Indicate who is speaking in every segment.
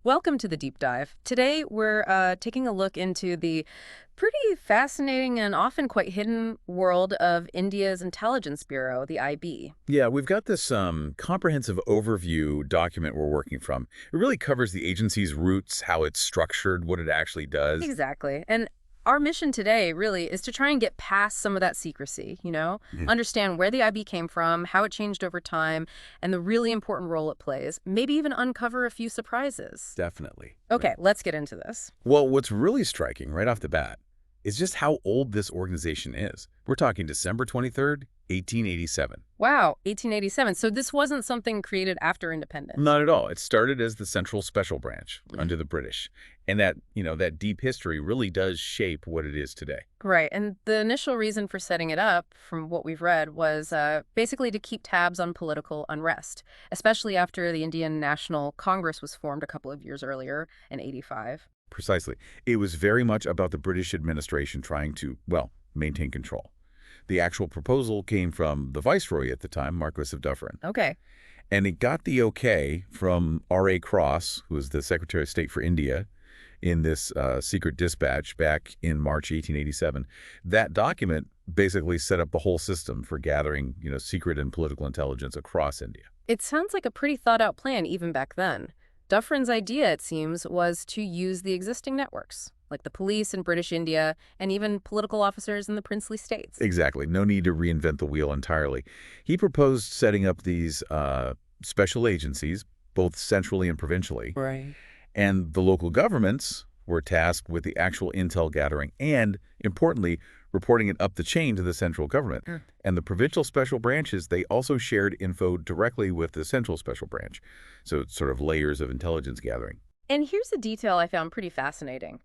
Speaker 1: Welcome to the deep dive. Today, we're taking a look into the pretty fascinating and often quite hidden world of India's intelligence bureau, the IB.
Speaker 2: Yeah, we've got this comprehensive overview document we're working from. It really covers the agency's roots, how it's structured, what it actually does.
Speaker 1: Exactly. And our mission today really is to try and get past some of that secrecy,
Speaker 2: Yeah.
Speaker 1: understand where the IB came from, how it changed over time, and the really important role it plays, maybe even uncover a few surprises.
Speaker 2: Definitely. Right.
Speaker 1: Okay, let's get into this.
Speaker 2: Well, what's really striking right off the bat is just how old this organization is. We're talking December 23rd, 1887.
Speaker 1: Wow, 1887. So this wasn't something created after independence.
Speaker 2: Not at all. It started as the Central Special Branch under the British. And that deep history really does shape what it is today.
Speaker 1: Right. And the initial reason for setting it up, from what we've read, was basically to keep tabs on political unrest, especially after the Indian National Congress was formed a couple of years earlier in 85.
Speaker 2: Precisely. It was very much about the British administration trying to, well, maintain control. The actual proposal came from the viceroy at the time, Marquis of Dufferin,
Speaker 1: Okay.
Speaker 2: and it got the okay from R.A. Cross, who was the Secretary of State for India, in this secret dispatch back in March 1887. That document basically set up the whole system for gathering, secret and political intelligence across India.
Speaker 1: It sounds like a pretty thought out plan even back then. Dufferin's idea, it seems, was to use the existing networks, like the police in British India and even political officers in the princely states.
Speaker 2: Exactly. No need to reinvent the wheel entirely. He proposed setting up these special agencies, both centrally and provincially.
Speaker 1: Right.
Speaker 2: And the local governments were tasked with the actual intel gathering and, importantly, reporting it up the chain to the central government.
Speaker 1: Mm.
Speaker 2: And the provincial special branches, they also shared info directly with the central special branch. So it's sort of layers of intelligence gathering.
Speaker 1: And here's a detail I found pretty fascinating.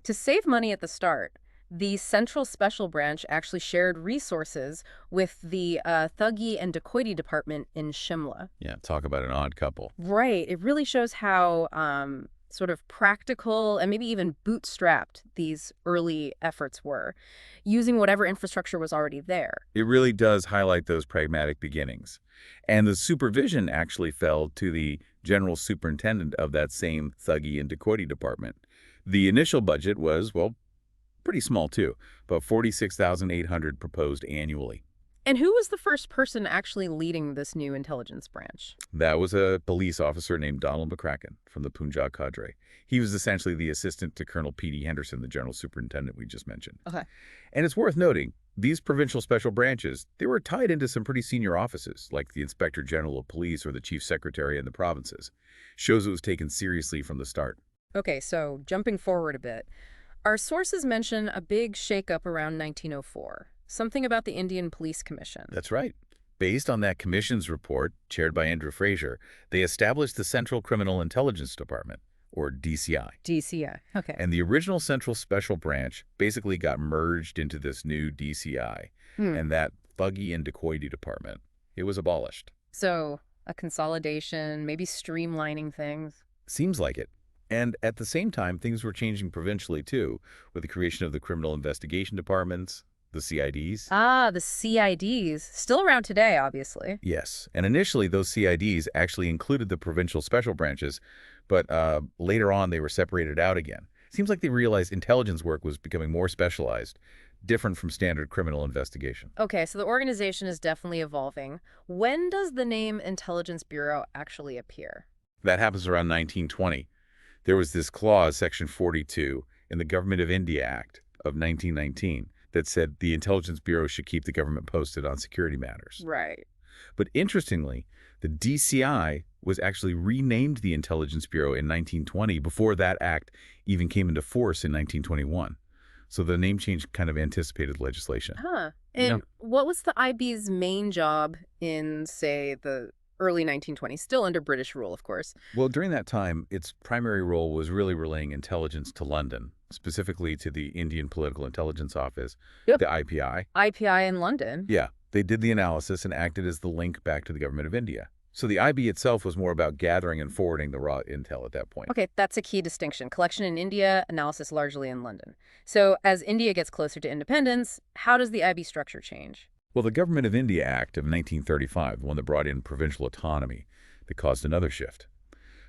Speaker 1: To save money at the start, the Central Special Branch actually shared resources with the Thuggee and Dacoity Department in Shimla.
Speaker 2: Yeah, talk about an odd couple.
Speaker 1: Right. It really shows how sort of practical and maybe even bootstrapped these early efforts were, using whatever infrastructure was already there.
Speaker 2: It really does highlight those pragmatic beginnings. And the supervision actually fell to the general superintendent of that same Thuggee and Dacoity department. The initial budget was, well, pretty small too, about 46,800 proposed annually.
Speaker 1: And who was the first person actually leading this new intelligence branch?
Speaker 2: That was a police officer named Donald McCracken from the Punjab cadre. He was essentially the assistant to Colonel P.D. Henderson, the general superintendent we just mentioned.
Speaker 1: Okay.
Speaker 2: And it's worth noting, these provincial special branches, they were tied into some pretty senior offices, like the Inspector General of Police or the Chief Secretary in the provinces. Shows it was taken seriously from the start.
Speaker 1: Okay, so jumping forward a bit, our sources mention a big shakeup around 1904. Something about the Indian Police Commission.
Speaker 2: That's right. Based on that commission's report, chaired by Andrew Fraser, they established the Central Criminal Intelligence Department, or DCI.
Speaker 1: DCI. Okay.
Speaker 2: And the original Central Special Branch basically got merged into this new DCI.
Speaker 1: Hmm.
Speaker 2: And that Thuggee and Dacoity department, it was abolished.
Speaker 1: So a consolidation, maybe streamlining things.
Speaker 2: Seems like it. And at the same time, things were changing provincially, too, with the creation of the Criminal Investigation Departments, the CIDs.
Speaker 1: Ah, the CIDs. Still around today, obviously.
Speaker 2: Yes, and initially those CIDs actually included the provincial special branches, but later on they were separated out again. Seems like they realized intelligence work was becoming more specialized, different from standard criminal investigation.
Speaker 1: Okay, so the organization is definitely evolving. When does the name Intelligence Bureau actually appear?
Speaker 2: That happens around 1920. There was this clause, Section 42, in the Government of India Act of 1919 that said the Intelligence Bureau should keep the government posted on security matters.
Speaker 1: Right.
Speaker 2: But interestingly, the DCI was actually renamed the Intelligence Bureau in 1920 before that act even came into force in 1921. So the name change kind of anticipated legislation.
Speaker 1: Huh. And what was the IB's main job in, say, the early 1920s, still under British rule, of course?
Speaker 2: Well, during that time, its primary role was really relaying intelligence to London, specifically to the Indian Political Intelligence Office,
Speaker 1: Yep.
Speaker 2: the IPI.
Speaker 1: IPI in London.
Speaker 2: Yeah, they did the analysis and acted as the link back to the government of India. So the IB itself was more about gathering and forwarding the raw intel at that point.
Speaker 1: Okay, that's a key distinction. Collection in India, analysis largely in London. So as India gets closer to independence, how does the IB structure change?
Speaker 2: Well, the Government of India Act of 1935, the one that brought in provincial autonomy, that caused another shift.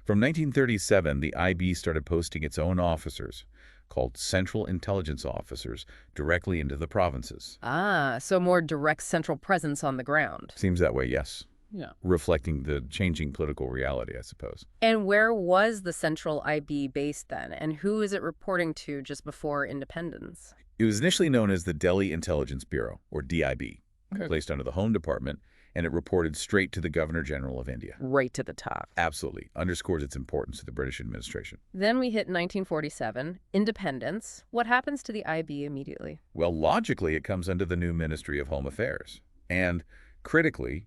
Speaker 2: From 1937, the IB started posting its own officers, called Central Intelligence Officers, directly into the provinces.
Speaker 1: Ah, so more direct central presence on the ground.
Speaker 2: Seems that way, yes.
Speaker 1: Yeah.
Speaker 2: Reflecting the changing political reality, I suppose.
Speaker 1: And where was the central IB based then, and who is it reporting to just before independence?
Speaker 2: It was initially known as the Delhi Intelligence Bureau, or DIB,
Speaker 1: Okay.
Speaker 2: placed under the Home Department, and it reported straight to the Governor-General of India.
Speaker 1: Right to the top.
Speaker 2: Absolutely. Underscores its importance to the British administration.
Speaker 1: Then we hit 1947, independence. What happens to the IB immediately?
Speaker 2: Well, logically, it comes under the new Ministry of Home Affairs. And, critically,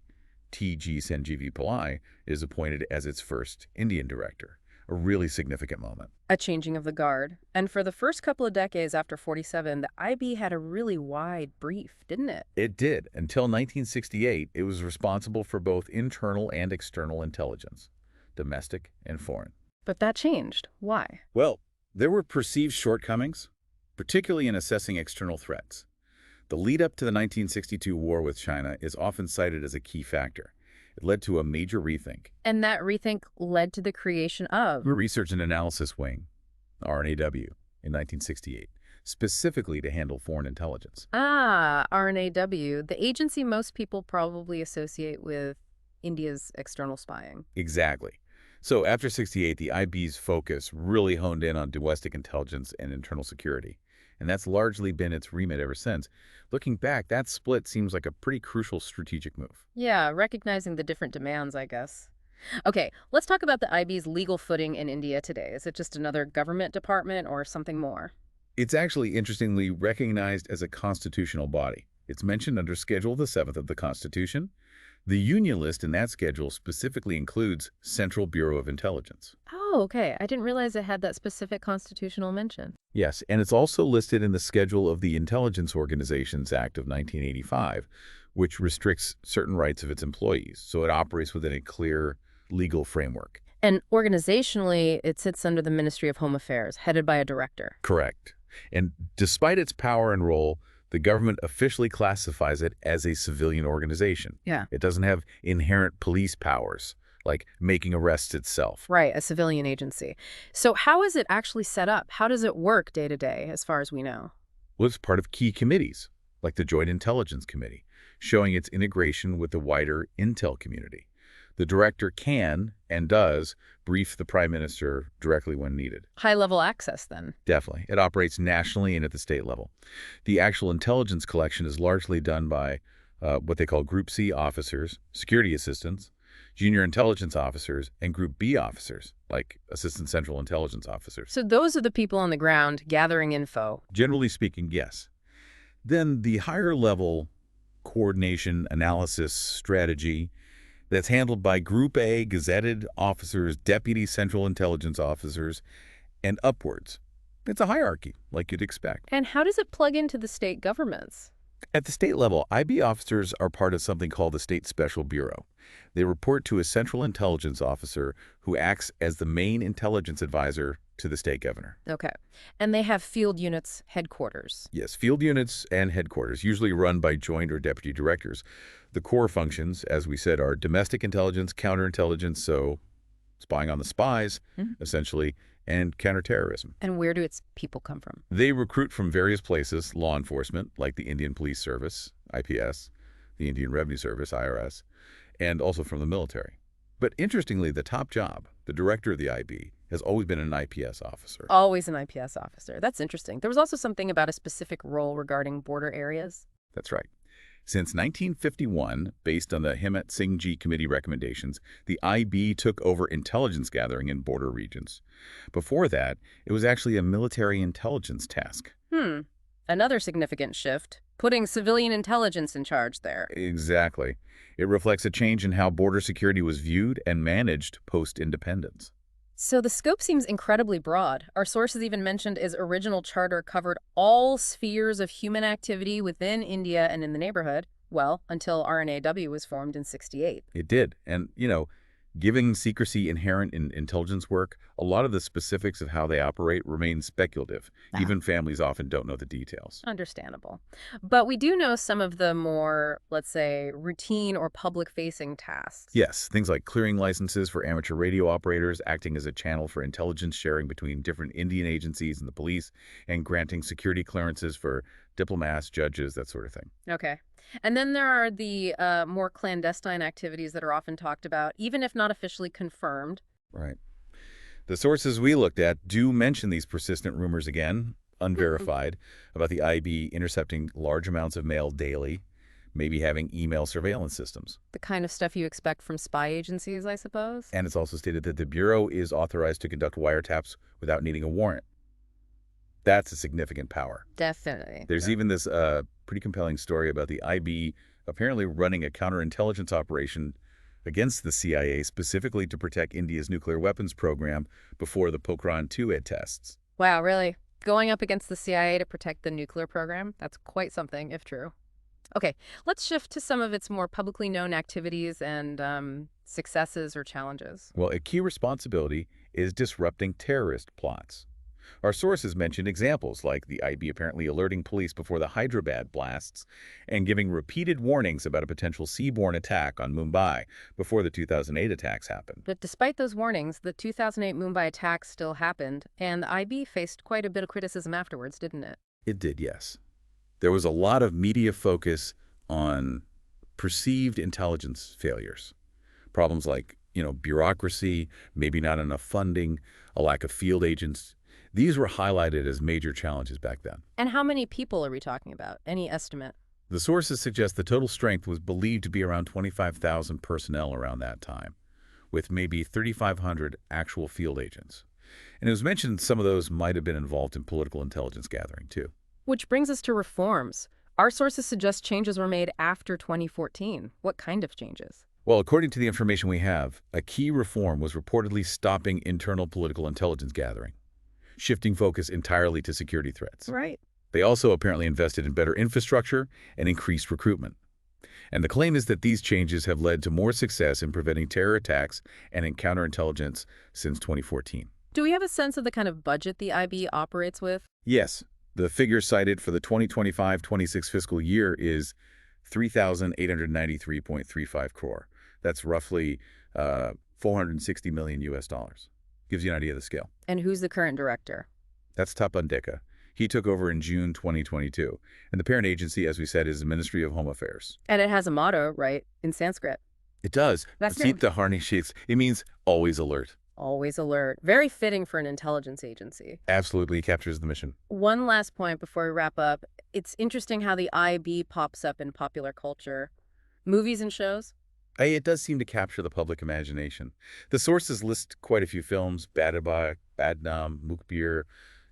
Speaker 2: T.G. Sanjeevi Pillai is appointed as its first Indian director. A really significant moment.
Speaker 1: A changing of the guard. And for the first couple of decades after 47, the IB had a really wide brief, didn't it?
Speaker 2: It did. Until 1968, it was responsible for both internal and external intelligence, domestic and foreign.
Speaker 1: But that changed. Why?
Speaker 2: Well, there were perceived shortcomings, particularly in assessing external threats. The lead-up to the 1962 war with China is often cited as a key factor. It led to a major rethink.
Speaker 1: And that rethink led to the creation of
Speaker 2: The Research and Analysis Wing, RNAW, in 1968, specifically to handle foreign intelligence.
Speaker 1: RNAW, the agency most people probably associate with India's external spying.
Speaker 2: Exactly. So after 68, the IB's focus really honed in on domestic intelligence and internal security. And that's largely been its remit ever since. Looking back, that split seems like a pretty crucial strategic move.
Speaker 1: Yeah, recognizing the different demands, I guess. Okay, let's talk about the IB's legal footing in India today. Is it just another government department or something more?
Speaker 2: It's actually interestingly recognized as a constitutional body. It's mentioned under Schedule the 7th of the Constitution. The Union list in that schedule specifically includes Central Bureau of Intelligence.
Speaker 1: Oh, okay. I didn't realize it had that specific constitutional mention.
Speaker 2: Yes, and it's also listed in the schedule of the Intelligence Organizations Act of 1985, which restricts certain rights of its employees, so it operates within a clear legal framework.
Speaker 1: And organizationally, it sits under the Ministry of Home Affairs, headed by a director.
Speaker 2: Correct. And despite its power and role, the government officially classifies it as a civilian organization.
Speaker 1: Yeah.
Speaker 2: It doesn't have inherent police powers, like making arrests itself.
Speaker 1: Right, a civilian agency. So how is it actually set up? How does it work day to day, as far as we know?
Speaker 2: Well, it's part of key committees, like the Joint Intelligence Committee, showing its integration with the wider intel community. The director can, and does, brief the prime minister directly when needed.
Speaker 1: High-level access, then.
Speaker 2: Definitely. It operates nationally and at the state level. The actual intelligence collection is largely done by what they call Group C officers, security assistants, junior intelligence officers, and Group B officers, like Assistant Central Intelligence Officers.
Speaker 1: So those are the people on the ground gathering info.
Speaker 2: Generally speaking, yes. Then the higher level coordination, analysis, strategy, that's handled by Group A gazetted officers, Deputy Central Intelligence Officers, and upwards. It's a hierarchy, like you'd expect.
Speaker 1: And how does it plug into the state governments?
Speaker 2: At the state level, IB officers are part of something called the State Special Bureau. They report to a Central Intelligence Officer who acts as the main intelligence advisor to the state governor.
Speaker 1: Okay. And they have field units, headquarters.
Speaker 2: Yes, field units and headquarters, usually run by joint or deputy directors. The core functions, as we said, are domestic intelligence, counterintelligence, so spying on the spies, essentially, and counterterrorism.
Speaker 1: And where do its people come from?
Speaker 2: They recruit from various places, law enforcement, like the Indian Police Service, IPS, the Indian Revenue Service, IRS, and also from the military. But interestingly, the top job, the director of the IB, has always been an IPS officer.
Speaker 1: Always an IPS officer. That's interesting. There was also something about a specific role regarding border areas.
Speaker 2: That's right. Since 1951, based on the Himmat Singhji Committee recommendations, the IB took over intelligence gathering in border regions. Before that, it was actually a military intelligence task.
Speaker 1: Another significant shift, putting civilian intelligence in charge there.
Speaker 2: Exactly. It reflects a change in how border security was viewed and managed post-independence.
Speaker 1: So the scope seems incredibly broad. Our sources even mentioned its original charter covered all spheres of human activity within India and in the neighborhood, well, until RNAW was formed in '68.
Speaker 2: It did. And, Given secrecy inherent in intelligence work, a lot of the specifics of how they operate remain speculative.
Speaker 1: Ah,
Speaker 2: Even families often don't know the details.
Speaker 1: understandable. But we do know some of the more, let's say, routine or public-facing tasks.
Speaker 2: Yes, things like clearing licenses for amateur radio operators, acting as a channel for intelligence sharing between different Indian agencies and the police, and granting security clearances for diplomats, judges, that sort of thing.
Speaker 1: Okay. And then there are the more clandestine activities that are often talked about, even if not officially confirmed.
Speaker 2: Right. The sources we looked at do mention these persistent rumors again, unverified, about the IB intercepting large amounts of mail daily, maybe having email surveillance systems.
Speaker 1: The kind of stuff you expect from spy agencies, I suppose?
Speaker 2: And it's also stated that the Bureau is authorized to conduct wiretaps without needing a warrant. That's a significant power.
Speaker 1: Definitely.
Speaker 2: There's even this pretty compelling story about the IB apparently running a counterintelligence operation against the CIA specifically to protect India's nuclear weapons program before the Pokhran-2 tests.
Speaker 1: Wow, really? Going up against the CIA to protect the nuclear program? That's quite something, if true. Okay, let's shift to some of its more publicly known activities and successes or challenges.
Speaker 2: Well, a key responsibility is disrupting terrorist plots. Our sources mentioned examples like the IB apparently alerting police before the Hyderabad blasts and giving repeated warnings about a potential seaborne attack on Mumbai before the 2008 attacks happened.
Speaker 1: But despite those warnings, the 2008 Mumbai attack still happened, and the IB faced quite a bit of criticism afterwards, didn't it?
Speaker 2: It did, yes. There was a lot of media focus on perceived intelligence failures. Problems like, bureaucracy, maybe not enough funding, a lack of field agents. These were highlighted as major challenges back then.
Speaker 1: And how many people are we talking about? Any estimate?
Speaker 2: The sources suggest the total strength was believed to be around 25,000 personnel around that time, with maybe 3,500 actual field agents. And it was mentioned some of those might have been involved in political intelligence gathering, too.
Speaker 1: Which brings us to reforms. Our sources suggest changes were made after 2014. What kind of changes?
Speaker 2: Well, according to the information we have, a key reform was reportedly stopping internal political intelligence gathering, shifting focus entirely to security threats.
Speaker 1: Right.
Speaker 2: They also apparently invested in better infrastructure and increased recruitment. And the claim is that these changes have led to more success in preventing terror attacks and in counterintelligence since 2014.
Speaker 1: Do we have a sense of the kind of budget the IB operates with?
Speaker 2: Yes, the figure cited for the 2025-26 fiscal year is 3,893.35 crore. That's roughly 460 million US dollars. Gives you an idea of the scale.
Speaker 1: And who's the current director?
Speaker 2: That's Tapan Deka. He took over in June 2022. And the parent agency, as we said, is the Ministry of Home Affairs.
Speaker 1: And it has a motto, right, in Sanskrit.
Speaker 2: It does.
Speaker 1: That's
Speaker 2: Sita Harnishits. It means always alert.
Speaker 1: Always alert. Very fitting for an intelligence agency.
Speaker 2: Absolutely captures the mission.
Speaker 1: One last point before we wrap up. It's interesting how the IB pops up in popular culture. Movies and shows?
Speaker 2: It does seem to capture the public imagination. The sources list quite a few films. Badaba, Badnaam, Mukbir,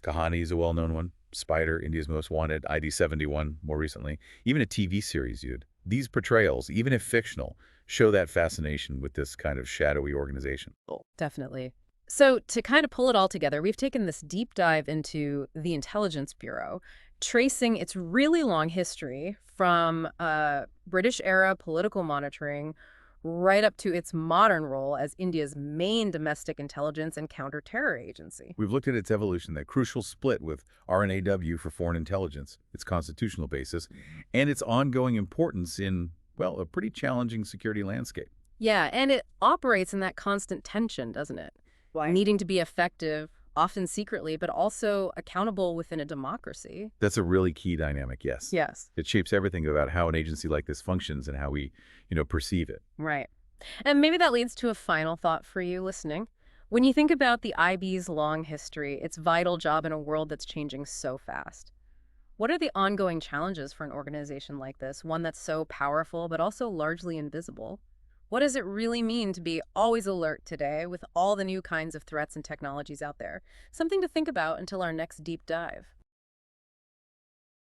Speaker 2: Kahani is a well-known one. Spider, India's Most Wanted, ID-71, more recently. Even a TV series, dude. These portrayals, even if fictional, show that fascination with this kind of shadowy organization.
Speaker 1: Definitely. So to kind of pull it all together, we've taken this deep dive into the Intelligence Bureau, tracing its really long history from British-era political monitoring right up to its modern role as India's main domestic intelligence and counter-terror agency.
Speaker 2: We've looked at its evolution, that crucial split with RNAW for foreign intelligence, its constitutional basis, and its ongoing importance in, well, a pretty challenging security landscape.
Speaker 1: Yeah, and it operates in that constant tension, doesn't it?
Speaker 3: Why?
Speaker 1: Needing to be effective, often secretly, but also accountable within a democracy.
Speaker 2: That's a really key dynamic, yes.
Speaker 1: Yes.
Speaker 2: It shapes everything about how an agency like this functions and how we, perceive it.
Speaker 1: Right. And maybe that leads to a final thought for you listening. When you think about the IB's long history, its vital job in a world that's changing so fast, what are the ongoing challenges for an organization like this, one that's so powerful but also largely invisible? What does it really mean to be always alert today with all the new kinds of threats and technologies out there? Something to think about until our next deep dive.